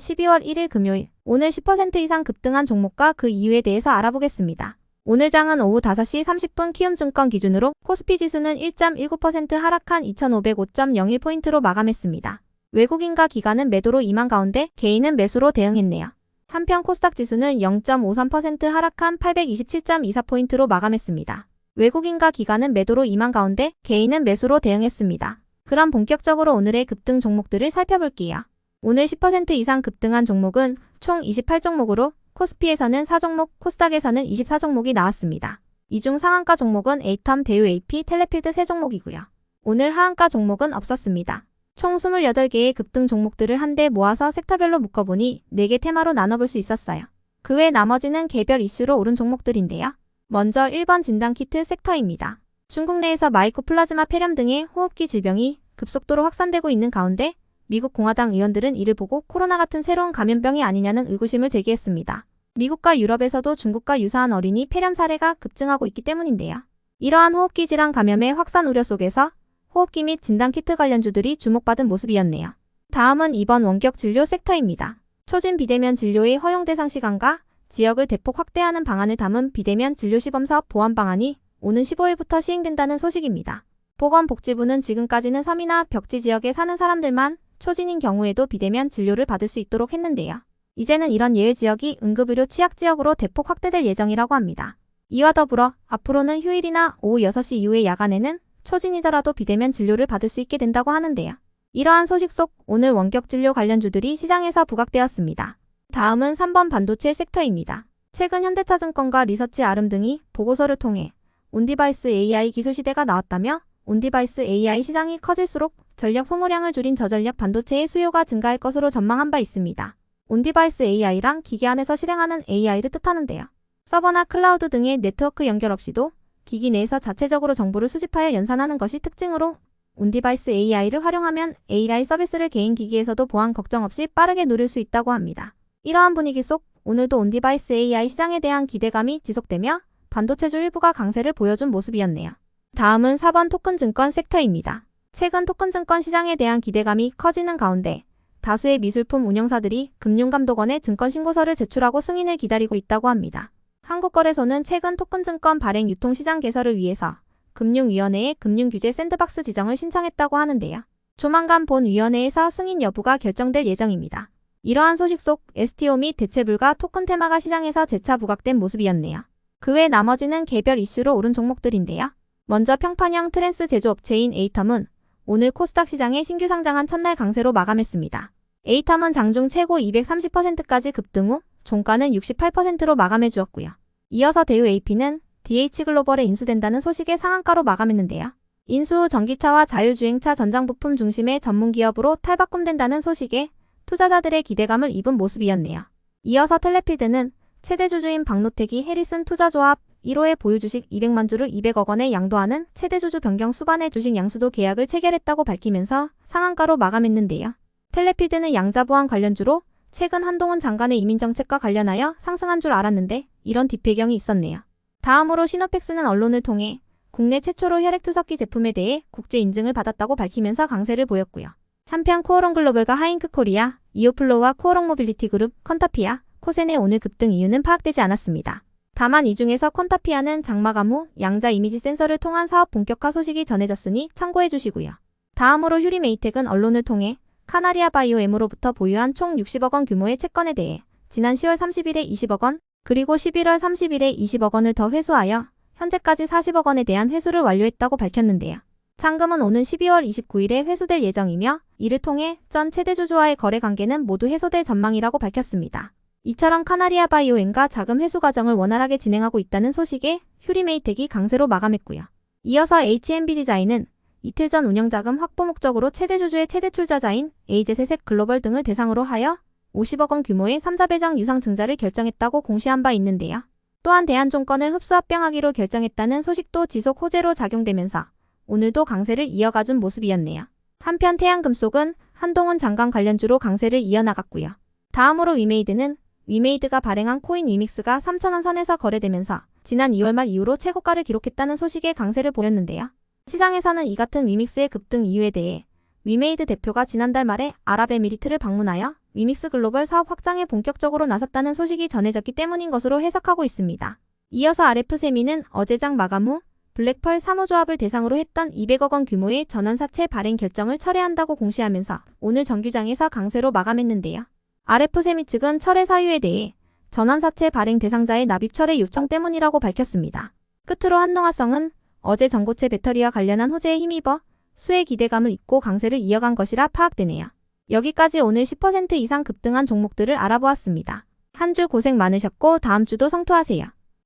12월 1일 금요일, 오늘 10% 이상 급등한 종목과 그 이유에 대해서 알아보겠습니다. 오늘 장은 오후 5시 30분 키움증권 기준으로 코스피 지수는 1.19% 하락한 2505.01포인트로 마감했습니다. 외국인과 기관은 매도로 임한 가운데 개인은 매수로 대응했네요. 한편 코스닥 지수는 0.53% 하락한 827.24포인트로 마감했습니다. 외국인과 기관은 매도로 임한 가운데 개인은 매수로 대응했습니다. 그럼 본격적으로 오늘의 급등 종목들을 살펴볼게요. 오늘 10% 이상 급등한 종목은 총 28종목으로 코스피에서는 4종목, 코스닥에서는 24종목이 나왔습니다. 이 중 상한가 종목은 에이텀, 대유 AP, 텔레필드 3종목이고요. 오늘 하한가 종목은 없었습니다. 총 28개의 급등 종목들을 한데 모아서 섹터별로 묶어보니 4개 테마로 나눠볼 수 있었어요. 그 외 나머지는 개별 이슈로 오른 종목들인데요. 먼저 1번 진단키트 섹터입니다. 중국 내에서 마이코플라즈마 폐렴 등의 호흡기 질병이 급속도로 확산되고 있는 가운데 미국 공화당 의원들은 이를 보고 코로나 같은 새로운 감염병이 아니냐는 의구심을 제기했습니다. 미국과 유럽에서도 중국과 유사한 어린이 폐렴 사례가 급증하고 있기 때문인데요. 이러한 호흡기 질환 감염의 확산 우려 속에서 호흡기 및 진단키트 관련주들이 주목받은 모습이었네요. 다음은 2번 원격 진료 섹터입니다. 초진 비대면 진료의 허용 대상 시간과 지역을 대폭 확대하는 방안을 담은 비대면 진료시범사업 보완 방안이 오는 15일부터 시행된다는 소식입니다. 보건복지부는 지금까지는 섬이나 벽지 지역에 사는 사람들만 초진인 경우에도 비대면 진료를 받을 수 있도록 했는데요. 이제는 이런 예외 지역이 응급의료 취약지역으로 대폭 확대될 예정이라고 합니다. 이와 더불어 앞으로는 휴일이나 오후 6시 이후의 야간에는 초진이더라도 비대면 진료를 받을 수 있게 된다고 하는데요. 이러한 소식 속 오늘 원격진료 관련주들이 시장에서 부각되었습니다. 다음은 3번 반도체 섹터입니다. 최근 현대차증권과 리서치 아름 등이 보고서를 통해 온디바이스 AI 기술 시대가 나왔다며 온디바이스 AI 시장이 커질수록 전력 소모량을 줄인 저전력 반도체의 수요가 증가할 것으로 전망한 바 있습니다. 온디바이스 AI랑 기기 안에서 실행하는 AI를 뜻하는데요. 서버나 클라우드 등의 네트워크 연결 없이도 기기 내에서 자체적으로 정보를 수집하여 연산하는 것이 특징으로 온디바이스 AI를 활용하면 AI 서비스를 개인 기기에서도 보안 걱정 없이 빠르게 누릴 수 있다고 합니다. 이러한 분위기 속 오늘도 온디바이스 AI 시장에 대한 기대감이 지속되며 반도체주 일부가 강세를 보여준 모습이었네요. 다음은 4번 토큰증권 섹터입니다. 최근 토큰증권 시장에 대한 기대감이 커지는 가운데 다수의 미술품 운영사들이 금융감독원에 증권신고서를 제출하고 승인을 기다리고 있다고 합니다. 한국거래소는 최근 토큰증권 발행 유통시장 개설을 위해서 금융위원회에 금융규제 샌드박스 지정을 신청했다고 하는데요. 조만간 본위원회에서 승인 여부가 결정될 예정입니다. 이러한 소식 속 STO 및 대체불가 토큰 테마가 시장에서 재차 부각된 모습이었네요. 그 외 나머지는 개별 이슈로 오른 종목들인데요. 먼저 평판형 트랜스 제조업체인 에이텀은 오늘 코스닥 시장에 신규 상장한 첫날 강세로 마감했습니다. 에이텀은 장중 최고 230%까지 급등 후 종가는 68%로 마감해 주었고요. 이어서 대유 AP는 DH글로벌에 인수된다는 소식에 상한가로 마감했는데요. 인수 후 전기차와 자율주행차 전장 부품 중심의 전문기업으로 탈바꿈된다는 소식에 투자자들의 기대감을 입은 모습이었네요. 이어서 텔레필드는 최대 주주인 박노택이 해리슨 투자조합 1호의 보유 주식 200만 주를 200억 원에 양도하는 최대 주주 변경 수반의 주식 양수도 계약을 체결했다고 밝히면서 상한가로 마감했는데요. 텔레필드는 양자보안 관련주로 최근 한동훈 장관의 이민정책과 관련하여 상승한 줄 알았는데 이런 뒷배경이 있었네요. 다음으로 시노펙스는 언론을 통해 국내 최초로 혈액투석기 제품에 대해 국제 인증을 받았다고 밝히면서 강세를 보였고요. 한편 코오롱글로벌과 하잉크코리아, 이오플로우와 코오롱모빌리티 그룹, 컨타피아, 코센의 오늘 급등 이유는 파악되지 않았습니다. 다만 이 중에서 컨타피아는 장마감 후 양자 이미지 센서를 통한 사업 본격화 소식이 전해졌으니 참고해 주시고요. 다음으로 휴리메이텍은 언론을 통해 카나리아 바이오엠으로부터 보유한 총 60억 원 규모의 채권에 대해 지난 10월 30일에 20억 원, 그리고 11월 30일에 20억 원을 더 회수하여 현재까지 40억 원에 대한 회수를 완료했다고 밝혔는데요. 잔금은 오는 12월 29일에 회수될 예정이며 이를 통해 전 최대주주와의 거래 관계는 모두 해소될 전망이라고 밝혔습니다. 이처럼 카나리아 바이오엠과 자금 회수 과정을 원활하게 진행하고 있다는 소식에 휴리메이텍이 강세로 마감했고요. 이어서 H&B 디자인은 이틀 전 운영자금 확보 목적으로 최대주주의 최대 출자자인 AZ세색 글로벌 등을 대상으로 하여 50억 원 규모의 3자 배정 유상 증자를 결정했다고 공시한 바 있는데요. 또한 대한증권을 흡수 합병하기로 결정했다는 소식도 지속 호재로 작용되면서 오늘도 강세를 이어가준 모습이었네요. 한편 태양금속은 한동훈 장관 관련주로 강세를 이어나갔고요. 다음으로 위메이드가 발행한 코인 위믹스가 3,000원 선에서 거래되면서 지난 2월 말 이후로 최고가를 기록했다는 소식에 강세를 보였는데요. 시장에서는 이 같은 위믹스의 급등 이유에 대해 위메이드 대표가 지난달 말에 아랍에미리트를 방문하여 위믹스 글로벌 사업 확장에 본격적으로 나섰다는 소식이 전해졌기 때문인 것으로 해석하고 있습니다. 이어서 RF세미는 어제장 마감 후 블랙펄 3호 조합을 대상으로 했던 200억 원 규모의 전환사채 발행 결정을 철회한다고 공시하면서 오늘 정규장에서 강세로 마감했는데요. RF세미 측은 철회 사유에 대해 전환사채 발행 대상자의 납입 철회 요청 때문이라고 밝혔습니다. 끝으로 한동화성은 어제 전고체 배터리와 관련한 호재에 힘입어 수혜 기대감을 잇고 강세를 이어간 것이라 파악되네요. 여기까지 오늘 10% 이상 급등한 종목들을 알아보았습니다. 한 주 고생 많으셨고 다음 주도 성투하세요.